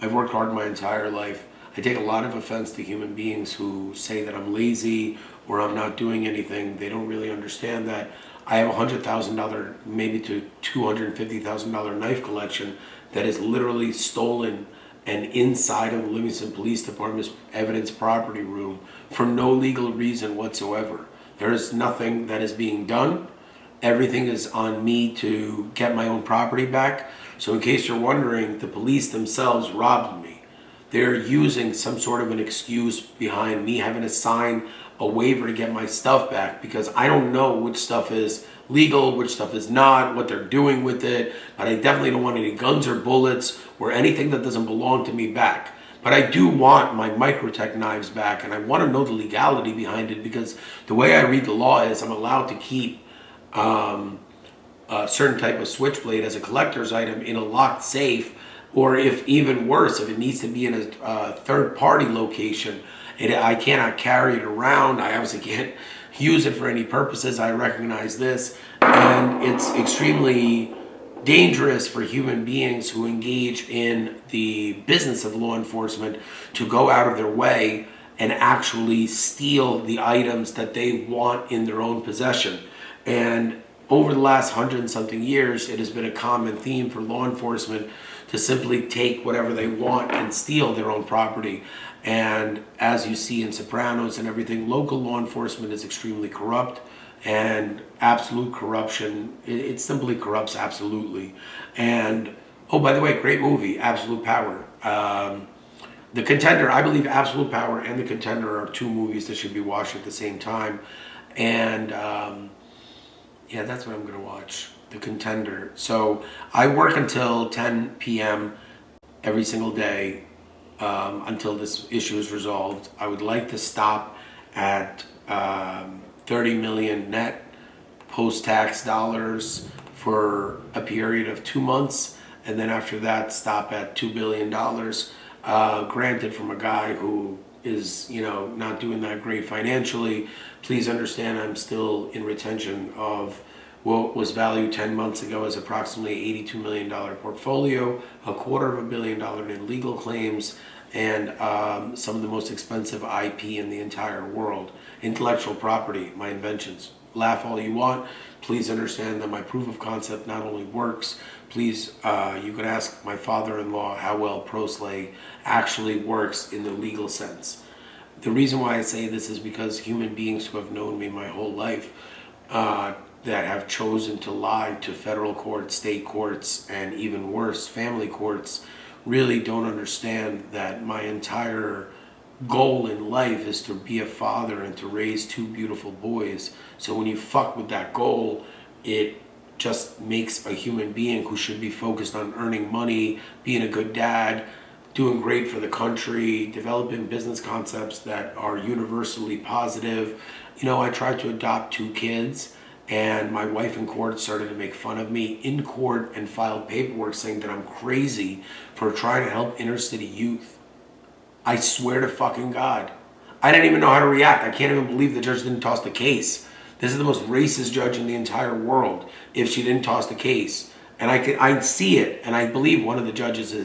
Speaker 1: I've worked hard my entire life. I take a lot of offense to human beings who say that I'm lazy or I'm not doing anything. They don't really understand that I have a $100,000, maybe to $250,000 knife collection that is literally stolen and inside of the Livingston Police Department's evidence property room for no legal reason whatsoever. There is nothing that is being done. Everything is on me to get my own property back. So in case you're wondering, the police themselves robbed me. They're using some sort of an excuse behind me having to sign a waiver to get my stuff back, because I don't know which stuff is legal, which stuff is not, what they're doing with it, but I definitely don't want any guns or bullets or anything that doesn't belong to me back. But I do want my Microtech knives back, and I want to know the legality behind it, because the way I read the law is I'm allowed to keep a certain type of switchblade as a collector's item in a locked safe, or if even worse, if it needs to be in a third-party location, I cannot carry it around. I obviously can't use it for any purposes. I recognize this, and it's extremely dangerous for human beings who engage in the business of law enforcement to go out of their way and actually steal the items that they want in their own possession. And over the last 100 and something years, it has been a common theme for law enforcement to simply take whatever they want and steal their own property. And as you see in Sopranos and everything, local law enforcement is extremely corrupt, and absolute corruption, it simply corrupts absolutely. And, oh, by the way, great movie, Absolute Power. The Contender, I believe Absolute Power and The Contender are 2 movies that should be watched at the same time. And yeah, that's what I'm gonna watch, The Contender. So I work until 10 p.m. every single day until this issue is resolved. I would like to stop at 30 million net post-tax dollars for a period of 2 months, and then after that stop at $2 billion. Granted, from a guy who is, not doing that great financially. Please understand I'm still in retention of what was valued 10 months ago as approximately $82 million portfolio, $250 million in legal claims, and some of the most expensive IP in the entire world. Intellectual property, my inventions. Laugh all you want. Please understand that my proof of concept not only works, please, you could ask my father-in-law how well ProSlay actually works in the legal sense. The reason why I say this is because human beings who have known me my whole life that have chosen to lie to federal courts, state courts, and even worse, family courts, really don't understand that my entire goal in life is to be a father and to raise two beautiful boys. So when you fuck with that goal, it just makes a human being who should be focused on earning money, being a good dad, doing great for the country, developing business concepts that are universally positive. You know, I tried to adopt two kids, and my wife in court started to make fun of me in court and filed paperwork saying that I'm crazy for trying to help inner city youth. I swear to fucking God. I didn't even know how to react. I can't even believe the judge didn't toss the case. This is the most racist judge in the entire world if she didn't toss the case. And I see it, and I believe one of the judges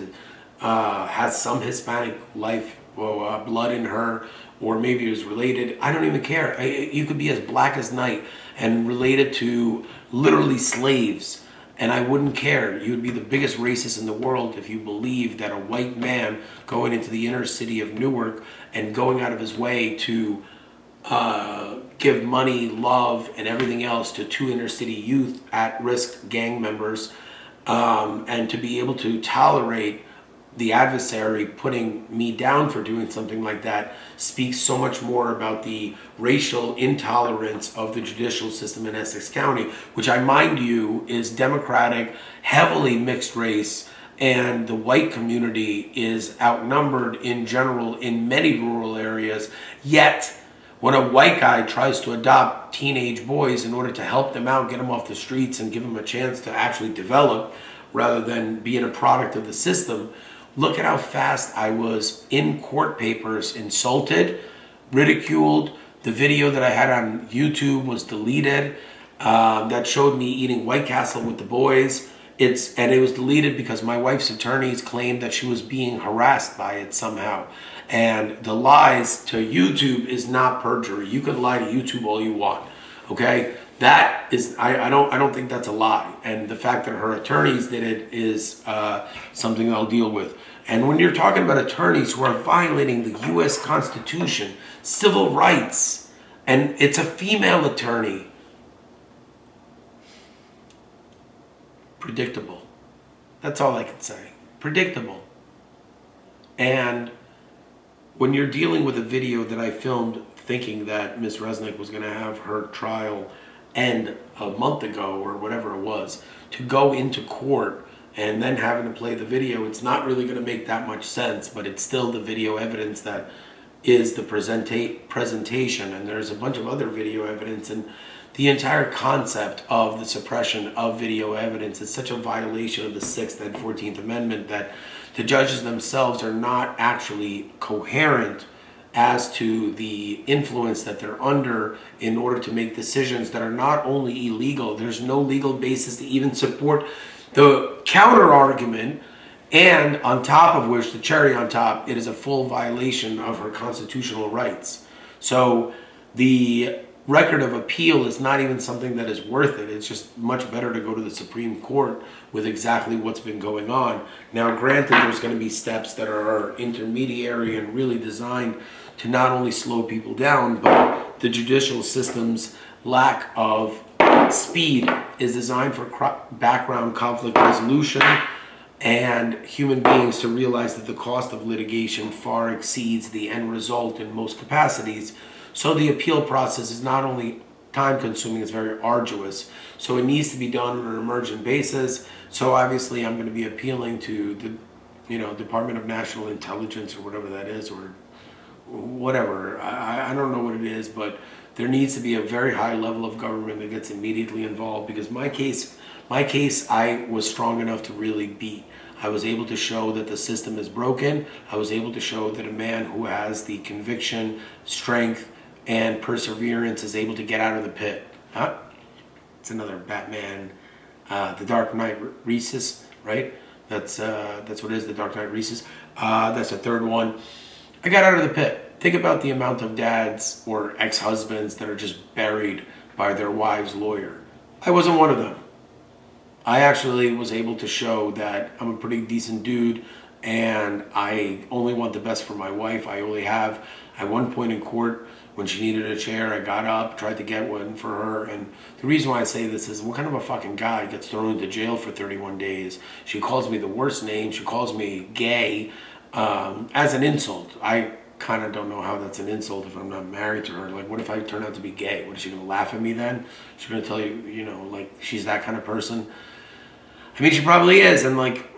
Speaker 1: has some Hispanic blood in her, or maybe it was related. I don't even care. You could be as black as night and related to literally slaves, and I wouldn't care. You would be the biggest racist in the world if you believed that a white man going into the inner city of Newark and going out of his way to give money, love, and everything else to two inner city youth at-risk gang members, and to be able to tolerate the adversary putting me down for doing something like that speaks so much more about the racial intolerance of the judicial system in Essex County, which I mind you is Democratic, heavily mixed race, and the white community is outnumbered in general in many rural areas. Yet, when a white guy tries to adopt teenage boys in order to help them out, get them off the streets, and give them a chance to actually develop rather than being a product of the system, look at how fast I was in court papers, insulted, ridiculed. The video that I had on YouTube was deleted that showed me eating White Castle with the boys. And it was deleted because my wife's attorneys claimed that she was being harassed by it somehow. And the lies to YouTube is not perjury. You can lie to YouTube all you want, okay? That is, I don't think that's a lie. And the fact that her attorneys did it is something I'll deal with. And when you're talking about attorneys who are violating the U.S. Constitution, civil rights, and it's a female attorney, predictable. That's all I can say. Predictable. And when you're dealing with a video that I filmed thinking that Ms. Resnick was going to have her trial end a month ago or whatever it was, to go into court and then having to play the video, it's not really going to make that much sense, but it's still the video evidence that is the presentation, and there's a bunch of other video evidence, and the entire concept of the suppression of video evidence is such a violation of the 6th and 14th Amendment that the judges themselves are not actually coherent as to the influence that they're under in order to make decisions that are not only illegal, there's no legal basis to even support the counter argument, and on top of which, the cherry on top, it is a full violation of her constitutional rights. So the record of appeal is not even something that is worth it. It's just much better to go to the Supreme Court with exactly what's been going on. Now, granted, there's going to be steps that are intermediary and really designed to not only slow people down, but the judicial system's lack of speed is designed for background conflict resolution and human beings to realize that the cost of litigation far exceeds the end result in most capacities. So the appeal process is not only time consuming, it's very arduous. So it needs to be done on an emergent basis. So obviously I'm going to be appealing to the Department of National Intelligence or whatever that is, or whatever. I don't know what it is, but there needs to be a very high level of government that gets immediately involved, because my case I was strong enough to really beat. I was able to show that the system is broken. I was able to show that a man who has the conviction, strength, and perseverance is able to get out of the pit. Huh? It's another Batman, The Dark Knight Rises, right? That's what it is, The Dark Knight Rises. That's the third one. I got out of the pit. Think about the amount of dads or ex-husbands that are just buried by their wives' lawyer. I wasn't one of them. I actually was able to show that I'm a pretty decent dude and I only want the best for my wife. I only have, at one point in court, when she needed a chair, I got up, tried to get one for her. And the reason why I say this is, what kind of a fucking guy gets thrown into jail for 31 days? She calls me the worst name. She calls me gay as an insult. I kind of don't know how that's an insult if I'm not married to her. Like, what if I turn out to be gay? What, is she going to laugh at me then? She's going to tell you, you know, like, she's that kind of person. I mean, she probably is. And, like,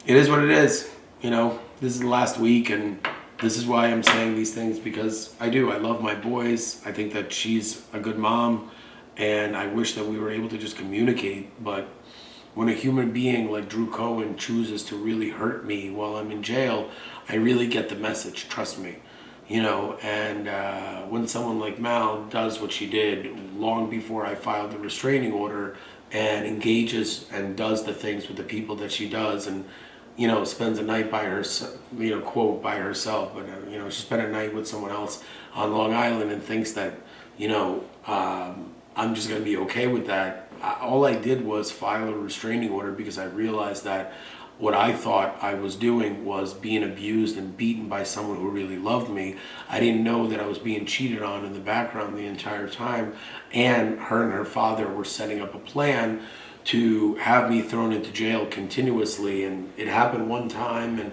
Speaker 1: it is what it is. You know, this is the last week, and this is why I'm saying these things, because I do. I love my boys. I think that she's a good mom, and I wish that we were able to just communicate. But when a human being like Drew Cohen chooses to really hurt me while I'm in jail, I really get the message, trust me. You know, and when someone like Mal does what she did long before I filed the restraining order, and engages and does the things with the people that she does, and you know, spends a night by herself, you know, quote, by herself, but, you know, she spent a night with someone else on Long Island and thinks that, you know, I'm just going to be okay with that. All I did was file a restraining order because I realized that what I thought I was doing was being abused and beaten by someone who really loved me. I didn't know that I was being cheated on in the background the entire time, and her father were setting up a plan to have me thrown into jail continuously. And it happened one time, and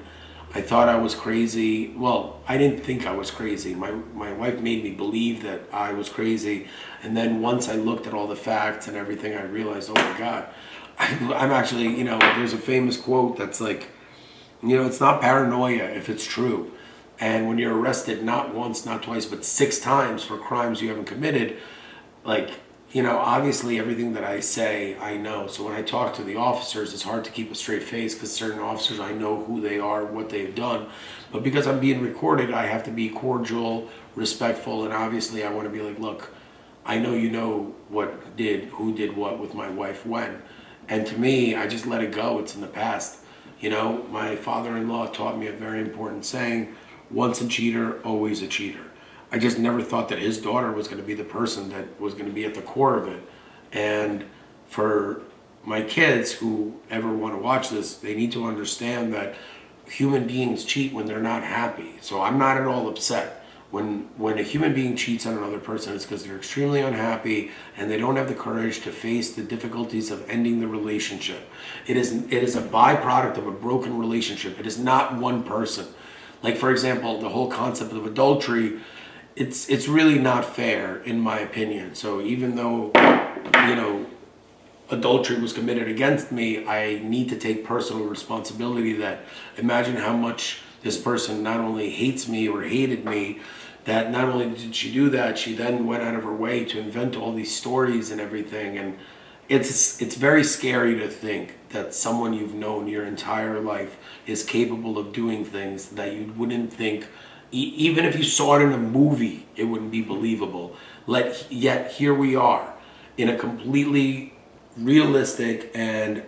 Speaker 1: I thought I was crazy. Well, I didn't think I was crazy. My wife made me believe that I was crazy. And then once I looked at all the facts and everything, I realized, oh my God, I'm actually, you know, there's a famous quote that's like, you know, it's not paranoia if it's true. And when you're arrested, not once, not twice, but 6 times for crimes you haven't committed, like, you know, obviously everything that I say, I know. So when I talk to the officers, it's hard to keep a straight face because certain officers, I know who they are, what they've done. But because I'm being recorded, I have to be cordial, respectful, and obviously I want to be like, look, I know you know who did what with my wife when. And to me, I just let it go. It's in the past. You know, my father-in-law taught me a very important saying, once a cheater, always a cheater. I just never thought that his daughter was going to be the person that was going to be at the core of it. And for my kids who ever want to watch this, they need to understand that human beings cheat when they're not happy. So I'm not at all upset. When a human being cheats on another person, it's because they're extremely unhappy and they don't have the courage to face the difficulties of ending the relationship. It is a byproduct of a broken relationship. It is not one person. Like, for example, the whole concept of adultery, it's really not fair in my opinion. So even though, you know, adultery was committed against me, I need to take personal responsibility that imagine how much this person not only hates me or hated me, that not only did she do that, she then went out of her way to invent all these stories and everything. And it's very scary to think that someone you've known your entire life is capable of doing things that you wouldn't think, even if you saw it in a movie, it wouldn't be believable. Yet here we are in a completely realistic and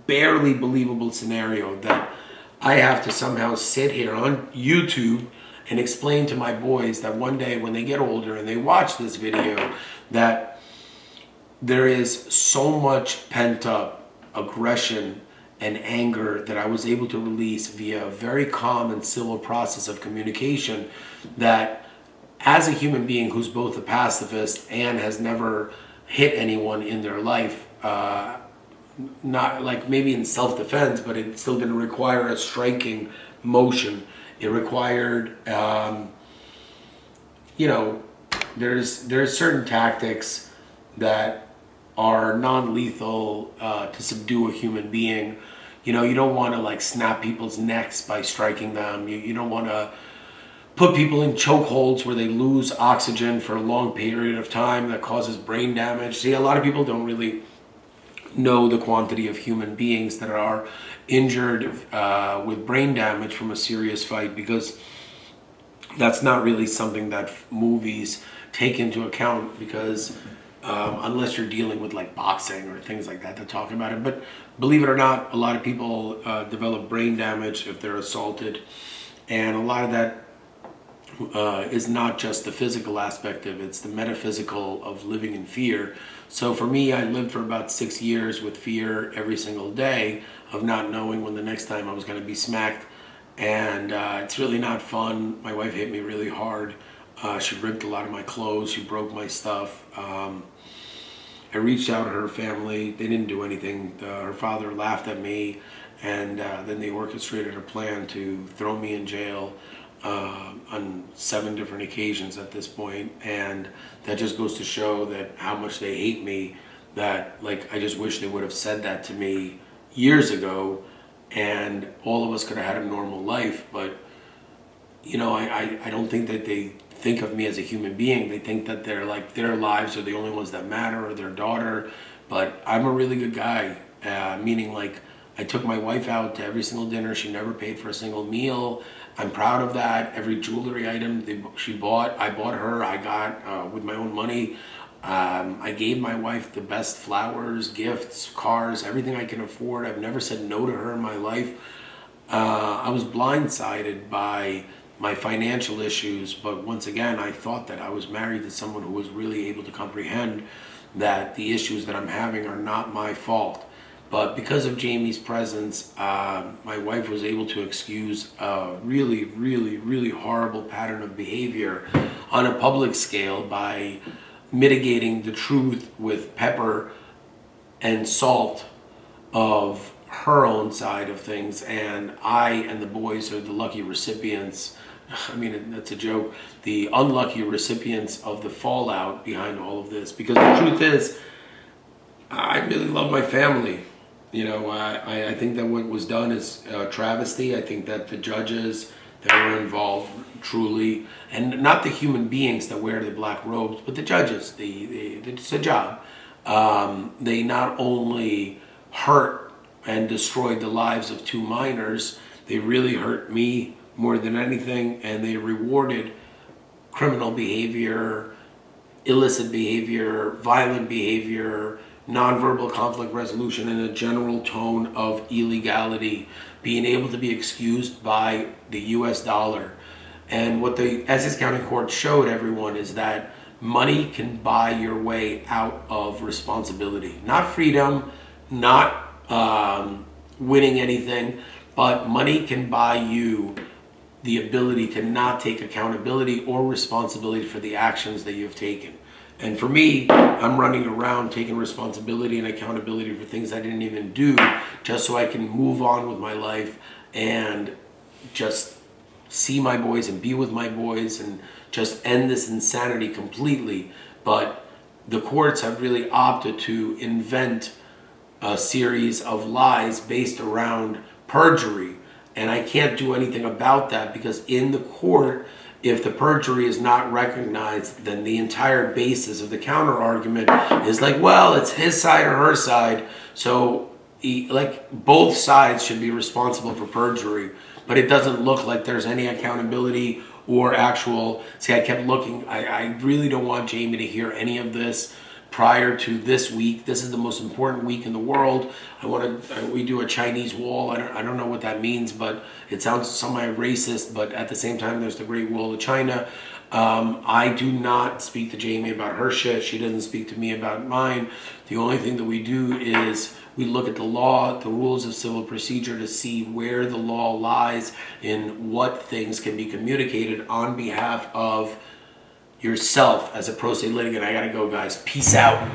Speaker 1: barely believable scenario that I have to somehow sit here on YouTube and explain to my boys that one day when they get older and they watch this video, that there is so much pent up aggression and anger that I was able to release via a very calm and civil process of communication, that as a human being who's both a pacifist and has never hit anyone in their life, not like maybe in self-defense, but it still didn't require a striking motion. It required, you know, there's certain tactics that are non-lethal to subdue a human being. You know, you don't want to like snap people's necks by striking them. You don't want to put people in chokeholds where they lose oxygen for a long period of time that causes brain damage. See, a lot of people don't really know the quantity of human beings that are injured with brain damage from a serious fight, because that's not really something that movies take into account, because unless you're dealing with like boxing or things like that, they're talking about it. But believe it or not, a lot of people develop brain damage if they're assaulted, and a lot of that is not just the physical aspect of it, it's the metaphysical of living in fear. So for me, I lived for about 6 years with fear every single day of not knowing when the next time I was going to be smacked and it's really not fun. My wife hit me really hard. She ripped a lot of my clothes. She broke my stuff. I reached out to her family. They didn't do anything. Her father laughed at me, and then they orchestrated a plan to throw me in jail on 7 different occasions at this point. And that just goes to show that how much they hate me. That, like, I just wish they would have said that to me years ago, and all of us could have had a normal life. But you know, I don't think that they think of me as a human being. They think that they're like their lives are the only ones that matter, or their daughter. But I'm a really good guy, meaning like I took my wife out to every single dinner. She never paid for a single meal. I'm proud of that. Every jewelry item she bought, I bought her. I got with my own money. I gave my wife the best flowers, gifts, cars, everything I can afford. I've never said no to her in my life. I was blindsided by my financial issues, but once again, I thought that I was married to someone who was really able to comprehend that the issues that I'm having are not my fault. But because of Jamie's presence, my wife was able to excuse a really, really, really horrible pattern of behavior on a public scale by mitigating the truth with pepper and salt of her own side of things, and I and the boys are the lucky recipients. I mean, that's a joke. The unlucky recipients of the fallout behind all of this. Because the truth is, I really love my family. You know, I think that what was done is a travesty. I think that the judges that were involved truly, and not the human beings that wear the black robes, but the judges, it's a job. They not only hurt and destroyed the lives of 2 minors, they really hurt me more than anything, and they rewarded criminal behavior, illicit behavior, violent behavior, nonverbal conflict resolution in a general tone of illegality, being able to be excused by the US dollar. And what the Essex County Court showed everyone is that money can buy your way out of responsibility. Not freedom, not winning anything, but money can buy you the ability to not take accountability or responsibility for the actions that you've taken. And for me, I'm running around taking responsibility and accountability for things I didn't even do, just so I can move on with my life and just see my boys and be with my boys and just end this insanity completely. But the courts have really opted to invent a series of lies based around perjury. And I can't do anything about that, because in the court, if the perjury is not recognized, then the entire basis of the counter argument is like, well, it's his side or her side. So like both sides should be responsible for perjury, but it doesn't look like there's any accountability or actual. See, I kept looking. I really don't want Jamie to hear any of this prior to this week. This is the most important week in the world. We do a Chinese wall. I don't know what that means, but it sounds semi-racist, but at the same time, there's the Great Wall of China. I do not speak to Jamie about her shit. She doesn't speak to me about mine. The only thing that we do is we look at the law, the rules of civil procedure, to see where the law lies in what things can be communicated on behalf of yourself as a pro se litigant. I gotta go, guys. Peace out.